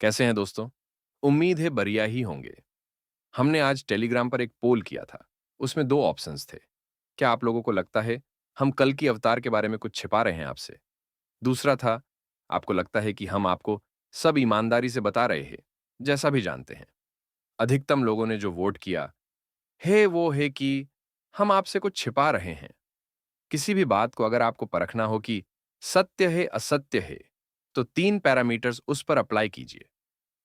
कैसे हैं दोस्तों? उम्मीद है बढ़िया ही होंगे। हमने आज टेलीग्राम पर एक पोल किया था। उसमें 2 ऑप्शंस थे। क्या आप लोगों को लगता है हम कल की अवतार के बारे में कुछ छिपा रहे हैं आपसे? दूसरा था, आपको लगता है कि हम आपको सब ईमानदारी से बता रहे हैं, जैसा भी जानते हैं। अधिकतम लोगों ने जो वोट किया है वो है कि हम आपसे कुछ छिपा रहे हैं। किसी भी बात को अगर आपको परखना हो कि सत्य है, असत्य है, तो 3 पैरामीटर्स उस पर अप्लाई कीजिए।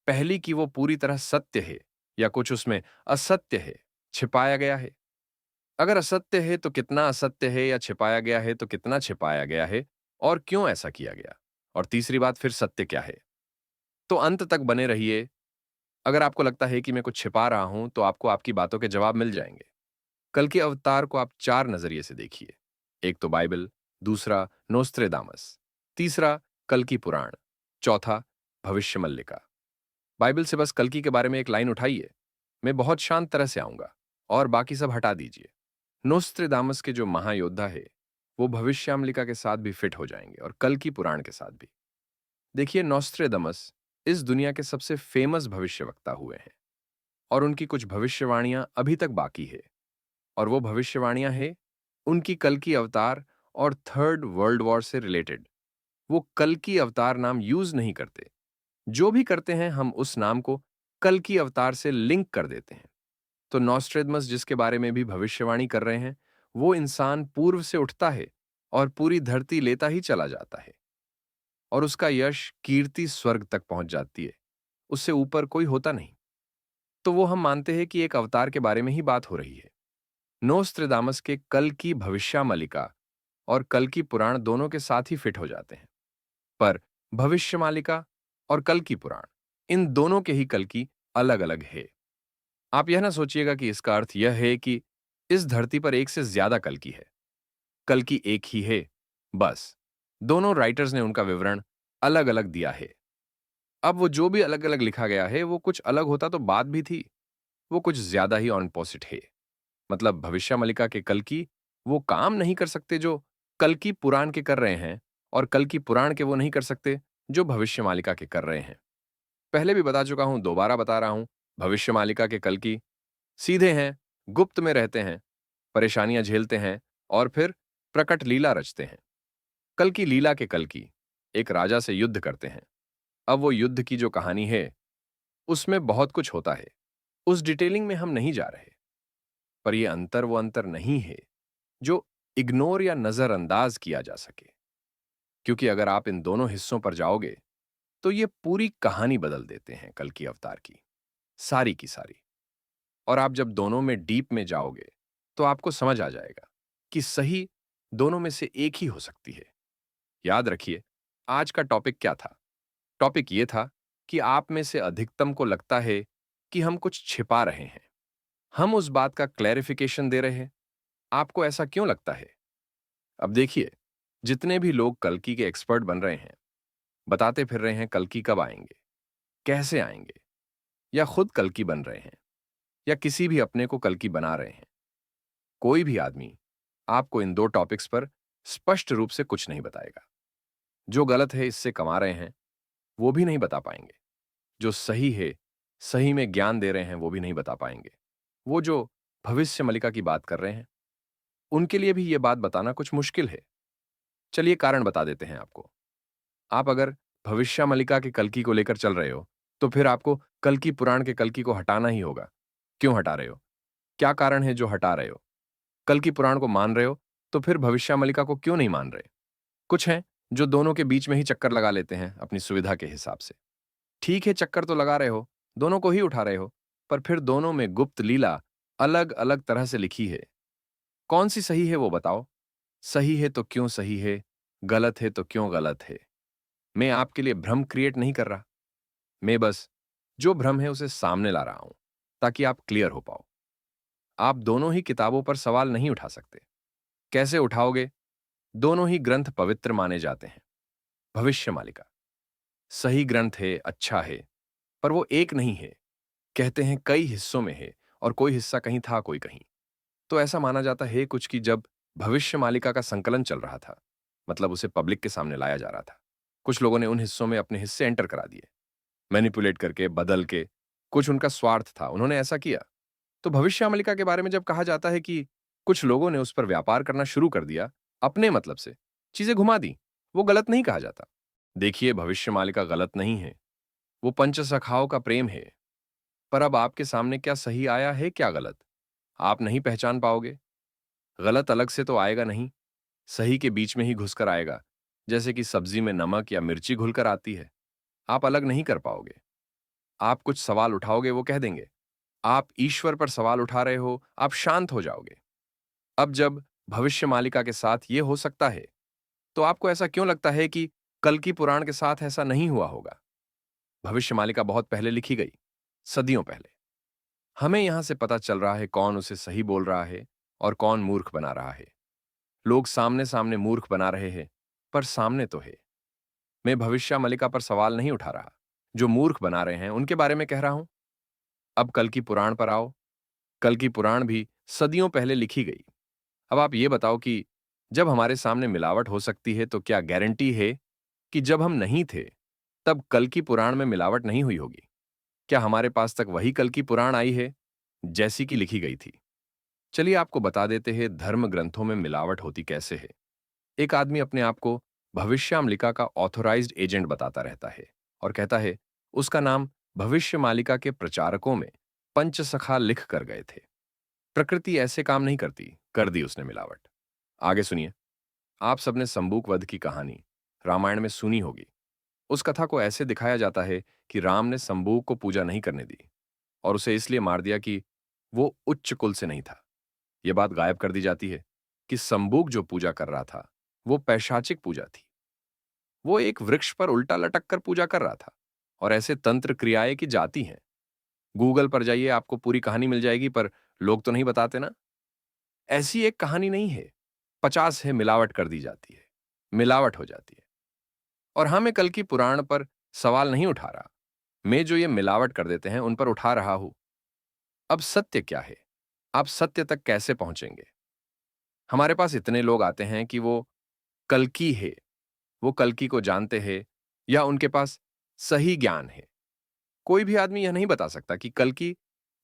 पहली कि वो पूरी तरह सत्य है या कुछ उसमें असत्य है, छिपाया गया है। अगर असत्य है तो कितना असत्य है या छिपाया गया है तो कितना छिपाया गया है और क्यों ऐसा किया गया? और तीसरी बात फिर सत्य क्या है? तो अंत तक बने रहिए। अगर आपको लगता है कि मैं कुछ छिपा रहा हूं तो आपको आपकी बातों के जवाब मिल जाएंगे। कल के अवतार को आप 4 नजरिए से देखिए। एक तो बाइबल, दूसरा नोस्त्रेदामस, तीसरा कल की पुराण, चौथा भविष्य मल्लिका। बाइबल से बस कल्कि के बारे में एक लाइन उठाइए, मैं बहुत शांत तरह से आऊंगा और बाकी सब हटा दीजिए। नोस्ट्रेदामस के जो महायोद्धा है, वो भविष्यामलिका के साथ भी फिट हो जाएंगे और कल्कि पुराण के साथ भी। देखिए, नोस्ट्रेदामस इस दुनिया के सबसे फेमस भविष्यवक्ता हुए हैं और उनकी कुछ भविष्यवाणियां अभी तक बाकी है। और वो भविष्यवाणियां हैं उनकी कल्कि अवतार और थर्ड वर्ल्ड वॉर से रिलेटेड। वो कल्कि अवतार नाम यूज नहीं करते। जो भी करते हैं हम उस नाम को कल की अवतार से लिंक कर देते हैं। तो नॉस्ट्रेडमस जिसके बारे में भी भविष्यवाणी कर रहे हैं, वो इंसान पूर्व से उठता है और पूरी धरती लेता ही चला जाता है और उसका यश कीर्ति स्वर्ग तक पहुंच जाती है। उससे ऊपर कोई होता नहीं। तो वो हम मानते हैं कि एक अवतार के बारे में ही बात हो रही है। नोस्ट्रेदामस के कल की भविष्यमालिका और कल की पुराण दोनों के साथ ही फिट हो जाते हैं। पर भविष्यमालिका और कल की पुराण, इन दोनों के ही कल की अलग-अलग है। आप यह ना सोचिएगा कि इसका अर्थ यह है कि इस धरती पर एक से ज्यादा कल की है। कल की एक ही है, बस। दोनों राइटर्स ने उनका विवरण अलग-अलग दिया है। अब वो जो भी अलग-अलग लिखा गया है, वो कुछ अलग होता तो बात भी थी। वो कुछ ज्यादा ही ऑन पोसिट है। मतलब भविष्यमालिका के कल की वो काम नहीं कर सकते जो कल की पुराण के कर रहे हैं और कल की पुराण के वो नहीं कर सकते जो भविष्यमालिका के कर रहे हैं। पहले भी बता चुका हूं, दोबारा बता रहा हूं। भविष्यमालिका के कल की सीधे हैं, गुप्त में रहते हैं, परेशानियां झेलते हैं और फिर प्रकट लीला रचते हैं। कल की लीला के कल की एक राजा से युद्ध करते हैं। अब वो युद्ध की जो कहानी है उसमें बहुत कुछ होता है। उस डिटेलिंग में हम नहीं जा रहे। पर ये अंतर वो अंतर नहीं है जो इग्नोर या नजरअंदाज किया जा सके। क्योंकि अगर आप इन दोनों हिस्सों पर जाओगे तो ये पूरी कहानी बदल देते हैं कल की अवतार सारी की सारी। और आप जब दोनों में डीप में जाओगे तो आपको समझ आ जाएगा कि सही दोनों में से एक ही हो सकती है। याद रखिए, आज का टॉपिक क्या था? टॉपिक ये था कि आप में से अधिकतम को लगता है कि हम कुछ छिपा रहे हैं। हम उस बात का क्लैरिफिकेशन दे रहे हैं। आपको ऐसा क्यों लगता है? अब देखिए, जितने भी लोग कल्कि के एक्सपर्ट बन रहे हैं, बताते फिर रहे हैं कल्कि कब आएंगे, कैसे आएंगे, या खुद कल्कि बन रहे हैं, या किसी भी अपने को कल्कि बना रहे हैं, कोई भी आदमी आपको इन 2 टॉपिक्स पर स्पष्ट रूप से कुछ नहीं बताएगा। जो गलत है इससे कमा रहे हैं, वो भी नहीं बता पाएंगे। जो सही है, सही में ज्ञान दे रहे हैं, वो भी नहीं बता पाएंगे। वो जो भविष्य मलिका की बात कर रहे हैं, उनके लिए भी ये बात बताना कुछ मुश्किल है। चलिए कारण बता देते हैं आपको। आप अगर भविष्य मलिका के कल्कि को लेकर चल रहे हो, तो फिर आपको कल्कि पुराण के कल्कि को हटाना ही होगा। क्यों हटा रहे हो? क्या कारण है जो हटा रहे हो? कल्कि पुराण को मान रहे हो, तो फिर भविष्य मलिका को क्यों नहीं मान रहे? कुछ हैं जो दोनों के बीच में ही चक्कर लगा लेते हैं अपनी सुविधा के हिसाब से। ठीक है, चक्कर तो लगा रहे हो, दोनों को ही उठा रहे हो, पर फिर दोनों में गुप्त लीला अलग-अलग तरह से लिखी है। कौन सी सही है वो बताओ? सही है तो क्यों सही है? गलत है तो क्यों गलत है? मैं आपके लिए भ्रम क्रिएट नहीं कर रहा। मैं बस जो भ्रम है उसे सामने ला रहा हूं, ताकि आप क्लियर हो पाओ। आप दोनों ही किताबों पर सवाल नहीं उठा सकते। कैसे उठाओगे? दोनों ही ग्रंथ पवित्र माने जाते हैं। भविष्यमालिका सही ग्रंथ है, अच्छा है, पर वो एक नहीं है। कहते हैं कई हिस्सों में है और कोई हिस्सा कहीं था, कोई कहीं। तो ऐसा माना जाता है कुछ कि जब भविष्यमालिका का संकलन चल रहा था, मतलब उसे पब्लिक के सामने लाया जा रहा था, कुछ लोगों ने उन हिस्सों में अपने हिस्से एंटर करा दिए। मैनिपुलेट करके, बदल के। कुछ उनका स्वार्थ था, उन्होंने ऐसा किया। तो भविष्यवालिका के बारे में जब कहा जाता है कि कुछ लोगों ने उस पर व्यापार करना शुरू कर दिया, अपने मतलब से, चीजें घुमा दी, वो गलत नहीं कहा जाता। देखिए, भविष्यवालिका गलत नहीं है, वो पंचसखाओं का प्रेम है। पर अब आपके सामने क्या सही आया है, क्या गलत, आप नहीं पहचान पाओगे। गलत अलग से तो आएगा नहीं, सही के बीच में ही घुसकर आएगा, जैसे कि सब्जी में नमक या मिर्ची घुलकर आती है। आप अलग नहीं कर पाओगे। आप कुछ सवाल उठाओगे, वो कह देंगे आप ईश्वर पर सवाल उठा रहे हो, आप शांत हो जाओगे। अब जब भविष्य मालिका के साथ ये हो सकता है, तो आपको ऐसा क्यों लगता है कि कल की पुराण के साथ ऐसा नहीं हुआ होगा? भविष्य मालिका बहुत पहले लिखी गई, सदियों पहले। हमें यहां से पता चल रहा है कौन उसे सही बोल रहा है और कौन मूर्ख बना रहा है। लोग सामने सामने मूर्ख बना रहे हैं, पर सामने तो है। मैं भविष्य मालिका पर सवाल नहीं उठा रहा, जो मूर्ख बना रहे हैं उनके बारे में कह रहा हूं। अब कल की पुराण पर आओ। कल की पुराण भी सदियों पहले लिखी गई। अब आप ये बताओ कि जब हमारे सामने मिलावट हो सकती है, तो क्या गारंटी है कि जब हम नहीं थे, तब कल की पुराण में मिलावट नहीं हुई होगी? क्या हमारे पास तक वही कल की पुराण आई है, जैसी कि लिखी गई थी? चलिए आपको बता देते हैं धर्म ग्रंथों में मिलावट होती कैसे है। एक आदमी अपने आप को भविष्यमालिका का ऑथोराइज्ड एजेंट बताता रहता है और कहता है उसका नाम भविष्यमालिका के प्रचारकों में पंचसखा लिख कर गए थे। प्रकृति ऐसे काम नहीं करती, कर दी उसने मिलावट। आगे सुनिए। आप सबने संबूक वध की कहानी रामायण में सुनी होगी। उस कथा को ऐसे दिखाया जाता है कि राम ने संबूक को पूजा नहीं करने दी और उसे इसलिए मार दिया कि वो उच्च कुल से नहीं था। यह बात गायब कर दी जाती है कि संबूक जो पूजा कर रहा था, वो पैशाचिक पूजा थी। वो एक वृक्ष पर उल्टा लटक कर पूजा कर रहा था और ऐसे तंत्र क्रियाएं की जाती हैं। गूगल पर जाइए, आपको पूरी कहानी मिल जाएगी, पर लोग तो नहीं बताते ना। ऐसी एक कहानी नहीं है, 50 है, मिलावट कर दी जाती है, मिलावट हो जाती है। और हाँ, मैं कल की पुराण पर सवाल नहीं उठा रहा, मैं जो ये मिलावट कर देते हैं उन पर उठा रहा हूं। अब सत्य क्या है? आप सत्य तक कैसे पहुंचेंगे? हमारे पास इतने लोग आते हैं कि वो कल्कि है, वो कल्कि को जानते हैं या उनके पास सही ज्ञान है। कोई भी आदमी यह नहीं बता सकता कि कल्कि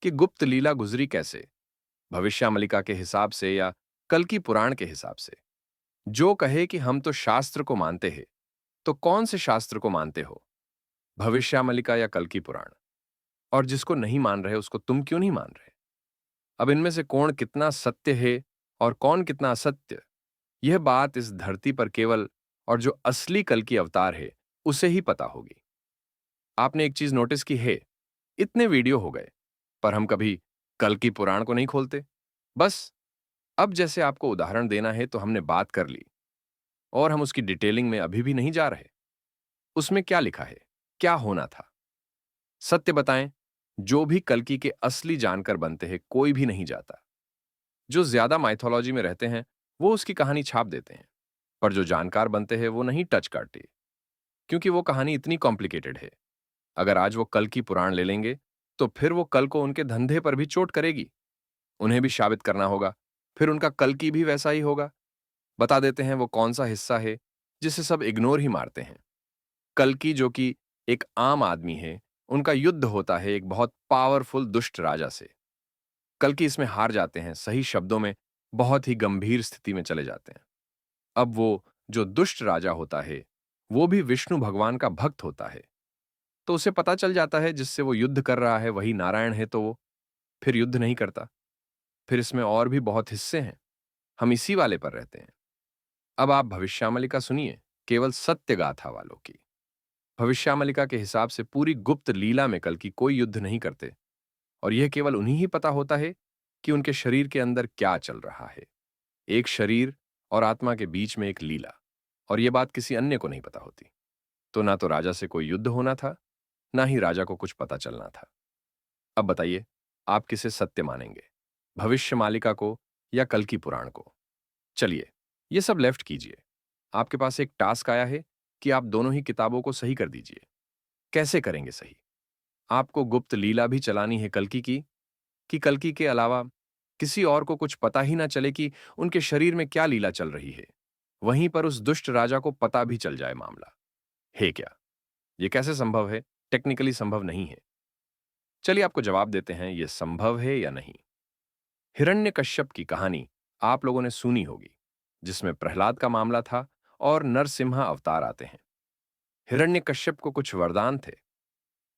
की गुप्त लीला गुजरी कैसे, भविष्यमालिका के हिसाब से या कल्कि पुराण के हिसाब से। जो कहे कि हम तो शास्त्र को मानते हैं, तो कौन से शास्त्र को मानते हो, भविष्यमालिका या कल्कि पुराण? और जिसको नहीं मान रहे उसको तुम क्यों नहीं मान रहे? अब इनमें से कौन कितना सत्य है और कौन कितना असत्य, यह बात इस धरती पर केवल और जो असली कल की अवतार है उसे ही पता होगी। आपने एक चीज नोटिस की है, इतने वीडियो हो गए, पर हम कभी कल की पुराण को नहीं खोलते। बस अब जैसे आपको उदाहरण देना है तो हमने बात कर ली और हम उसकी डिटेलिंग में अभी भी नहीं जा रहे। उसमें क्या लिखा है, क्या होना था, सत्य बताएं। जो भी कल्कि के असली जानकर बनते हैं, कोई भी नहीं जाता। जो ज्यादा माइथोलॉजी में रहते हैं वो उसकी कहानी छाप देते हैं, पर जो जानकार बनते हैं वो नहीं टच करते, क्योंकि वो कहानी इतनी कॉम्प्लिकेटेड है। अगर आज वो कल की पुराण ले लेंगे, तो फिर वो कल को उनके धंधे पर भी चोट करेगी। उन्हें भी साबित करना होगा, फिर उनका कल की भी वैसा ही होगा। बता देते हैं वो कौन सा हिस्सा है जिसे सब इग्नोर ही मारते हैं। कल की, जो कि एक आम आदमी है, उनका युद्ध होता है एक बहुत पावरफुल दुष्ट राजा से। कल की इसमें हार जाते हैं, सही शब्दों में बहुत ही गंभीर स्थिति में चले जाते हैं। अब वो जो दुष्ट राजा होता है, वो भी विष्णु भगवान का भक्त होता है। तो उसे पता चल जाता है जिससे वो युद्ध कर रहा है वही नारायण है, तो वो फिर युद्ध नहीं करता। फिर इसमें और भी बहुत हिस्से हैं, हम इसी वाले पर रहते हैं। अब आप भविष्यमालिका सुनिए, केवल सत्य गाथा वालों की। भविष्यमालिका के हिसाब से पूरी गुप्त लीला में कल की कोई युद्ध नहीं करते, और यह केवल उन्हीं ही पता होता है कि उनके शरीर के अंदर क्या चल रहा है। एक शरीर और आत्मा के बीच में एक लीला, और यह बात किसी अन्य को नहीं पता होती। तो ना तो राजा से कोई युद्ध होना था, ना ही राजा को कुछ पता चलना था। अब बताइए, आप किसे सत्य मानेंगे, भविष्यमालिका को या कल की पुराण को? चलिए, ये सब लेफ्ट कीजिए। आपके पास एक टास्क आया है कि आप दोनों ही किताबों को सही कर दीजिए। कैसे करेंगे सही? आपको गुप्त लीला भी चलानी है कल्कि की, कि कल्कि के अलावा किसी और को कुछ पता ही ना चले कि उनके शरीर में क्या लीला चल रही है। वहीं पर उस दुष्ट राजा को पता भी चल जाए मामला है क्या? ये कैसे संभव है? टेक्निकली संभव नहीं है। चलिए आपको जवाब देते हैं, यह संभव है या नहीं। हिरण्यकश्यप की कहानी आप लोगों ने सुनी होगी, जिसमें प्रहलाद का मामला था और नरसिम्हा अवतार आते हैं। हिरण्यकश्यप को कुछ वरदान थे।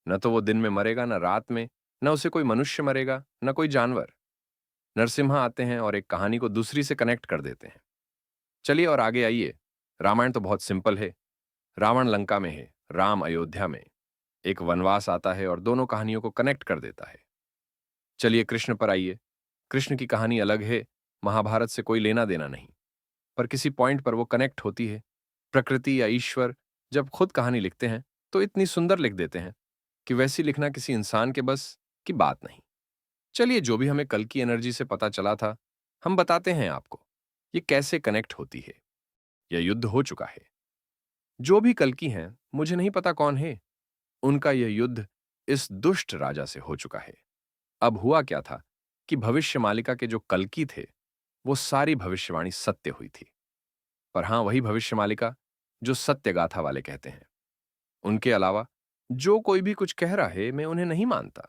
न तो वो दिन में मरेगा, न रात में, न उसे कोई मनुष्य मरेगा, न कोई जानवर। नरसिम्हा आते हैं और एक कहानी को दूसरी से कनेक्ट कर देते हैं। चलिए और आगे आइए। रामायण तो बहुत सिंपल है। रावण लंका में है, राम अयोध्या में। एक वनवास आता है और दोनों कहानियों को कनेक्ट कर देता है। चलिए कृष्ण पर आइए। कृष्ण की कहानी अलग है, महाभारत से कोई लेना देना नहीं, पर किसी पॉइंट पर वो कनेक्ट होती है। प्रकृति या ईश्वर जब खुद कहानी लिखते हैं तो इतनी सुंदर लिख देते हैं कि वैसी लिखना किसी इंसान के बस की बात नहीं। चलिए, जो भी हमें कल की एनर्जी से पता चला था, हम बताते हैं आपको ये कैसे कनेक्ट होती है। यह युद्ध हो चुका है। जो भी कल की हैं, मुझे नहीं पता कौन है, उनका यह युद्ध इस दुष्ट राजा से हो चुका है। अब हुआ क्या था कि भविष्य मालिका के जो कल्कि थे, वो सारी भविष्यवाणी सत्य हुई थी। पर हां, वही भविष्य मालिका जो सत्य गाथा वाले कहते हैं। उनके अलावा जो कोई भी कुछ कह रहा है, मैं उन्हें नहीं मानता।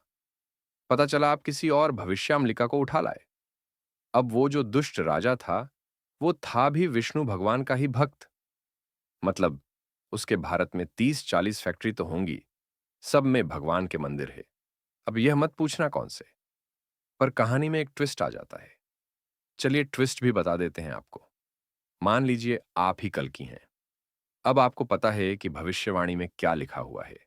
पता चला आप किसी और भविष्यामलिका को उठा लाए। अब वो जो दुष्ट राजा था, वो था भी विष्णु भगवान का ही भक्त। मतलब उसके भारत में 30-40 फैक्ट्री तो होंगी, सब में भगवान के मंदिर है। अब यह मत पूछना कौन से। पर कहानी में एक ट्विस्ट आ जाता है। चलिए ट्विस्ट भी बता देते हैं आपको। मान लीजिए आप ही कल की हैं। अब आपको पता है कि भविष्यवाणी में क्या लिखा हुआ है।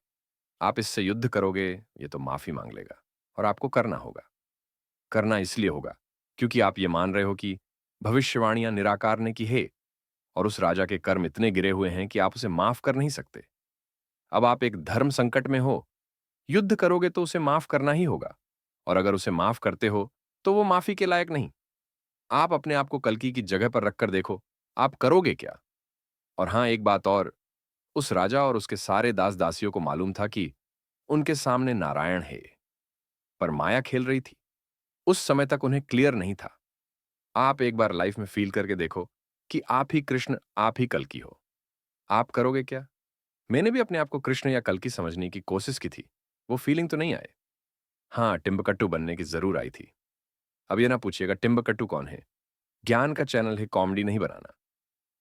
आप इससे युद्ध करोगे, ये तो माफी मांग लेगा, और आपको करना होगा। करना इसलिए होगा क्योंकि आप ये मान रहे हो कि भविष्यवाणियां निराकार ने की है और उस राजा के कर्म इतने गिरे हुए हैं कि आप उसे माफ कर नहीं सकते। अब आप एक धर्म संकट में हो। युद्ध करोगे तो उसे माफ करना ही होगा, और अगर उसे माफ करते हो तो वो माफी के लायक नहीं। आप अपने आप को कल्कि की जगह पर रखकर देखो, आप करोगे क्या? और हां, एक बात और, उस राजा और उसके सारे दास दासियों को मालूम था कि उनके सामने नारायण है, पर माया खेल रही थी। उस समय तक उन्हें क्लियर नहीं था। आप एक बार लाइफ में फील करके देखो कि आप ही कृष्ण, आप ही कल्कि हो। आप करोगे क्या? मैंने भी अपने आप को कृष्ण या कल्कि समझने की कोशिश की थी। वो फीलिंग तो नहीं आए। हाँ, टिम्बकट्टू बनने की जरूर आई थी। अब ये ना पूछिएगा टिम्बकट्टू कौन है। ज्ञान का चैनल है, कॉमेडी नहीं बनाना।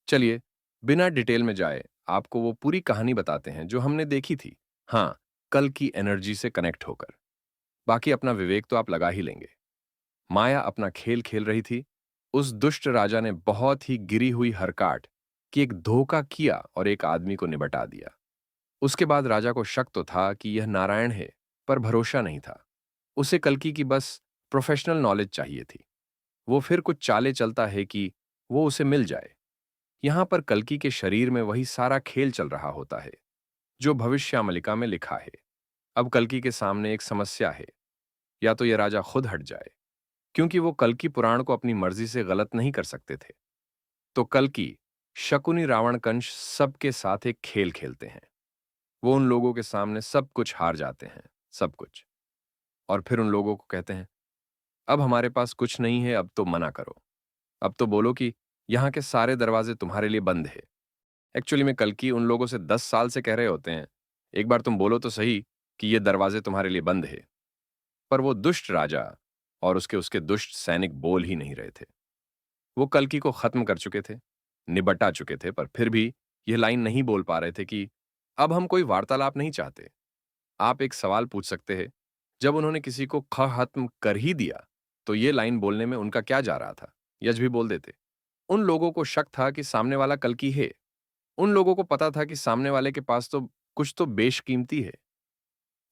चलिए, बिना डिटेल में जाए आपको वो पूरी कहानी बताते हैं जो हमने देखी थी। हाँ, कल की एनर्जी से कनेक्ट होकर। बाकी अपना विवेक तो आप लगा ही लेंगे। माया अपना खेल खेल रही थी। उस दुष्ट राजा ने बहुत ही गिरी हुई हरकाट कि एक धोखा किया और एक आदमी को निबटा दिया। उसके बाद राजा को शक तो था कि यह नारायण है, पर भरोसा नहीं था। उसे कल्कि की बस प्रोफेशनल नॉलेज चाहिए थी। वो फिर कुछ चाले चलता है कि वो उसे मिल जाए। यहां पर कल्कि के शरीर में वही सारा खेल चल रहा होता है जो भविष्यामलिका में लिखा है। अब कल्कि के सामने एक समस्या है। या तो यह राजा खुद हट जाए, क्योंकि वो कल्कि पुराण को अपनी मर्जी से गलत नहीं कर सकते थे। तो कल्कि शकुनी रावण कंस सबके साथ एक खेल खेलते हैं। वो उन लोगों के सामने सब कुछ हार जाते हैं, सब कुछ। और फिर उन लोगों को कहते हैं, अब हमारे पास कुछ नहीं है, अब तो मना करो। अब तो बोलो कि यहाँ के सारे दरवाजे तुम्हारे लिए बंद है। एक्चुअली में कल्कि उन लोगों से 10 साल से कह रहे होते हैं, एक बार तुम बोलो तो सही कि ये दरवाजे तुम्हारे लिए बंद है। पर वो दुष्ट राजा और उसके उसके दुष्ट सैनिक बोल ही नहीं रहे थे। वो कल्कि को खत्म कर चुके थे, निबटा चुके थे, पर फिर भी यह लाइन नहीं बोल पा रहे थे कि अब हम कोई वार्तालाप नहीं चाहते। आप एक सवाल पूछ सकते हैं, जब उन्होंने किसी को खत्म कर ही दिया, तो ये लाइन बोलने में उनका क्या जा रहा था? यज भी बोल देते। उन लोगों को शक था कि सामने वाला कल्कि है। उन लोगों को पता था कि सामने वाले के पास तो कुछ तो बेशकीमती है।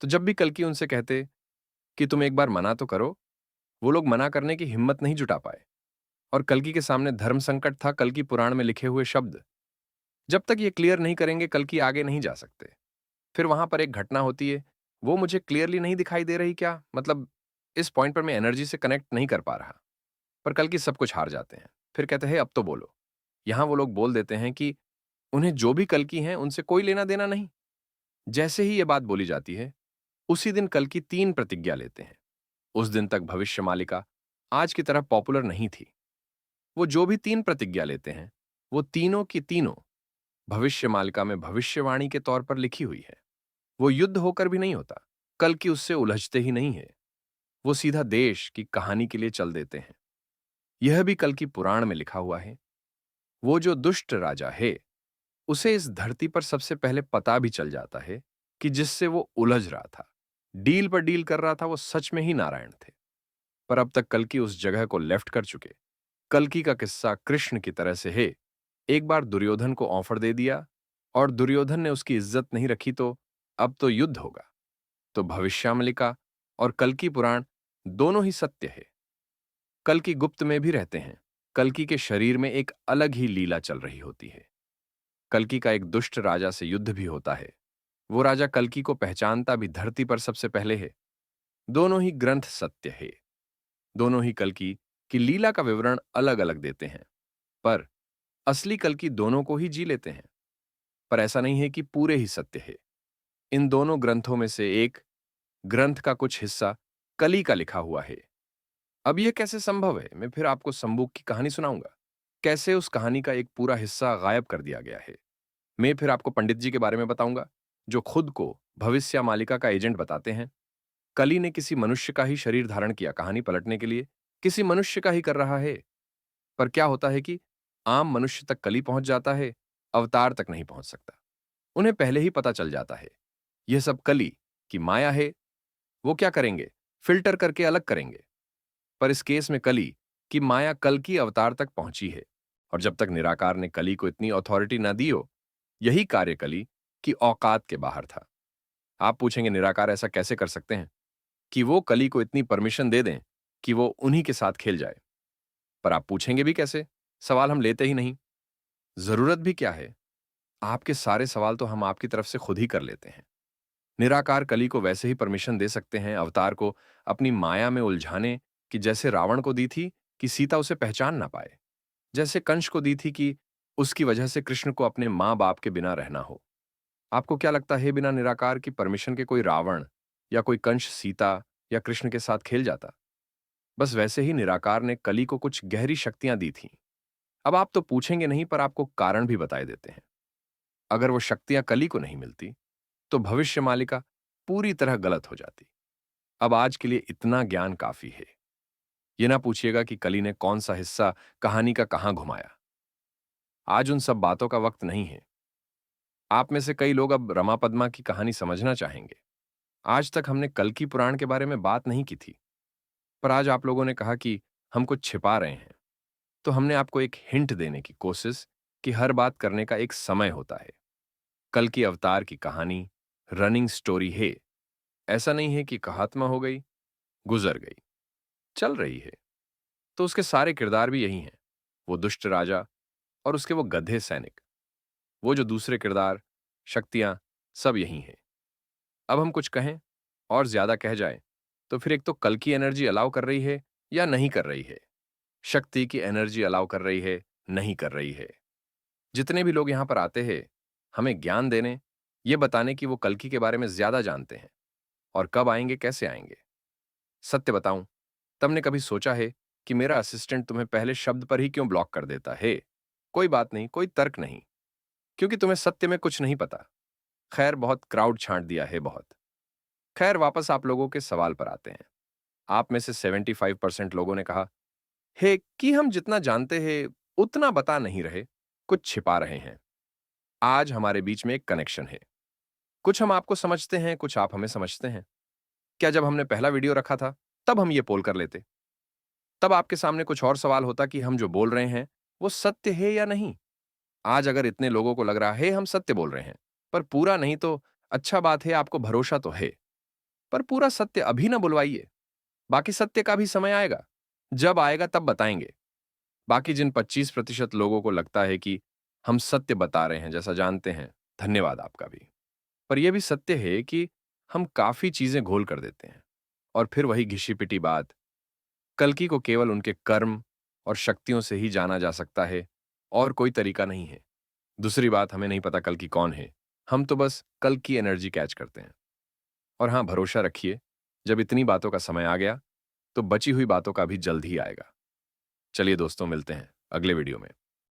तो जब भी कल्कि उनसे कहते कि तुम एक बार मना तो करो, वो लोग मना करने की हिम्मत नहीं जुटा पाए। और कल्कि के सामने धर्म संकट था, कल्कि पुराण में लिखे हुए शब्द। जब तक ये क्लियर नहीं करेंगे, कल्कि आगे नहीं जा सकते। फिर वहां पर एक घटना होती है, वो मुझे क्लियरली नहीं दिखाई दे रही क्या? मतलब इस पॉइंट पर मैं एनर्जी से कनेक्ट नहीं कर पा रहा। पर कल्कि सब कुछ हार जाते हैं। फिर कहते हैं अब तो बोलो। यहां वो लोग बोल देते हैं कि उन्हें जो भी कल्कि हैं उनसे कोई लेना देना नहीं। जैसे ही ये बात बोली जाती है, उसी दिन कल्कि 3 प्रतिज्ञा लेते हैं। उस दिन तक भविष्य मालिका आज की तरह पॉपुलर नहीं थी। वो जो भी 3 प्रतिज्ञा लेते हैं, वो तीनों की तीनों भविष्य मालिका में भविष्यवाणी के तौर पर लिखी हुई है। वो युद्ध होकर भी नहीं होता, कल की उससे उलझते ही नहीं है, वो सीधा देश की कहानी के लिए चल देते हैं। यह भी कल की पुराण में लिखा हुआ है। वो जो दुष्ट राजा है, उसे इस धरती पर सबसे पहले पता भी चल जाता है कि जिससे वो उलझ रहा था, डील पर डील कर रहा था, वो सच में ही नारायण थे। पर अब तक कल्कि उस जगह को लेफ्ट कर चुके। कल्कि का किस्सा कृष्ण की तरह से है। एक बार दुर्योधन को ऑफर दे दिया और दुर्योधन ने उसकी इज्जत नहीं रखी तो अब तो युद्ध होगा। तो भविष्यामलिका और कल्कि पुराण दोनों ही सत्य है। कल्कि गुप्त में भी रहते हैं। कल्कि के शरीर में एक अलग ही लीला चल रही होती है। कल्कि का एक दुष्ट राजा से युद्ध भी होता है। वो राजा कल्कि को पहचानता भी धरती पर सबसे पहले है। दोनों ही ग्रंथ सत्य है। दोनों ही कल्कि की लीला का विवरण अलग अलग देते हैं, पर असली कल्कि दोनों को ही जी लेते हैं। पर ऐसा नहीं है कि पूरे ही सत्य है। इन दोनों ग्रंथों में से एक ग्रंथ का कुछ हिस्सा कली का लिखा हुआ है। अब यह कैसे संभव है? मैं फिर आपको संबूक की कहानी सुनाऊंगा। कैसे उस कहानी का एक पूरा हिस्सा गायब कर दिया गया है। मैं फिर आपको पंडित जी के बारे में बताऊंगा, जो खुद को भविष्य मालिका का एजेंट बताते हैं। कली ने किसी मनुष्य का ही शरीर धारण किया, कहानी पलटने के लिए किसी मनुष्य का ही कर रहा है। पर क्या होता है कि आम मनुष्य तक कली पहुंच जाता है, अवतार तक नहीं पहुंच सकता। उन्हें पहले ही पता चल जाता है यह सब कली की माया है। वो क्या करेंगे? फिल्टर करके अलग करेंगे। पर इस केस में कली की माया कल की अवतार तक पहुंची है, और जब तक निराकार ने कली को इतनी अथॉरिटी ना दी हो, यही कार्य कली की औकात के बाहर था। आप पूछेंगे निराकार ऐसा कैसे कर सकते हैं कि वो कली को इतनी परमिशन दे दें कि वो उन्हीं के साथ खेल जाए। पर आप पूछेंगे भी कैसे? सवाल हम लेते ही नहीं। जरूरत भी क्या है? आपके सारे सवाल तो हम आपकी तरफ से खुद ही कर लेते हैं। निराकार कली को वैसे ही परमिशन दे सकते हैं अवतार को अपनी माया में उलझाने की, जैसे रावण को दी थी कि सीता उसे पहचान ना पाए, जैसे कंस को दी थी कि उसकी वजह से कृष्ण को अपने मां बाप के बिना रहना हो। आपको क्या लगता है बिना निराकार की परमिशन के कोई रावण या कोई कंस सीता या कृष्ण के साथ खेल जाता? बस वैसे ही निराकार ने कली को कुछ गहरी शक्तियां दी थीं। अब आप तो पूछेंगे नहीं, पर आपको कारण भी बताए देते हैं। अगर वो शक्तियां कली को नहीं मिलती तो भविष्य मालिका पूरी तरह गलत हो जाती। अब आज के लिए इतना ज्ञान काफी है। ये ना पूछिएगा कि कली ने कौन सा हिस्सा कहानी का कहां घुमाया। आज उन सब बातों का वक्त नहीं है। आप में से कई लोग अब रमा पद्मा की कहानी समझना चाहेंगे। आज तक हमने कल्कि पुराण के बारे में बात नहीं की थी, पर आज आप लोगों ने कहा कि हम कुछ छिपा रहे हैं, तो हमने आपको एक हिंट देने की कोशिश कि हर बात करने का एक समय होता है। कल्कि अवतार की कहानी रनिंग स्टोरी है। ऐसा नहीं है कि कहात्मा हो गई, गुजर गई, चल रही है। तो उसके सारे किरदार भी यही हैं। वो दुष्ट राजा और उसके वो गधे सैनिक, वो जो दूसरे किरदार, शक्तियां, सब यही हैं। अब हम कुछ कहें और ज्यादा कह जाए तो फिर एक तो कल की एनर्जी अलाउ कर रही है या नहीं कर रही है, शक्ति की एनर्जी अलाउ कर रही है, नहीं कर रही है। जितने भी लोग यहां पर आते हैं हमें ज्ञान देने, ये बताने कि वो कल्कि के बारे में ज्यादा जानते हैं और कब आएंगे, कैसे आएंगे। सत्य बताऊं, तुमने कभी सोचा है कि मेरा असिस्टेंट तुम्हें पहले शब्द पर ही क्यों ब्लॉक कर देता है? कोई बात नहीं, कोई तर्क नहीं, क्योंकि तुम्हें सत्य में कुछ नहीं पता। खैर, बहुत क्राउड छांट दिया है, बहुत। खैर, वापस आप लोगों के सवाल पर आते हैं। आप में से 75% लोगों ने कहा है कि हम जितना जानते हैं उतना बता नहीं रहे, कुछ छिपा रहे हैं। आज हमारे बीच में एक कनेक्शन है। कुछ हम आपको समझते हैं, कुछ आप हमें समझते हैं। क्या जब हमने पहला वीडियो रखा था तब हम ये पोल कर लेते? तब आपके सामने कुछ और सवाल होता कि हम जो बोल रहे हैं वो सत्य है या नहीं। आज अगर इतने लोगों को लग रहा है हम सत्य बोल रहे हैं पर पूरा नहीं, तो अच्छा बात है, आपको भरोसा तो है। पर पूरा सत्य अभी ना बुलवाइए। बाकी सत्य का भी समय आएगा। जब आएगा तब बताएंगे। बाकी जिन 25% लोगों को लगता है कि हम सत्य बता रहे हैं जैसा जानते हैं, धन्यवाद आपका भी। पर यह भी सत्य है कि हम काफी चीजें घोल कर देते हैं। और फिर वही घिसी पिटी बात, कल्कि को केवल उनके कर्म और शक्तियों से ही जाना जा सकता है, और कोई तरीका नहीं है। दूसरी बात, हमें नहीं पता कल्कि कौन है। हम तो बस कल की एनर्जी कैच करते हैं। और हां, भरोसा रखिए, जब इतनी बातों का समय आ गया तो बची हुई बातों का भी जल्द ही आएगा। चलिए दोस्तों, मिलते हैं अगले वीडियो में।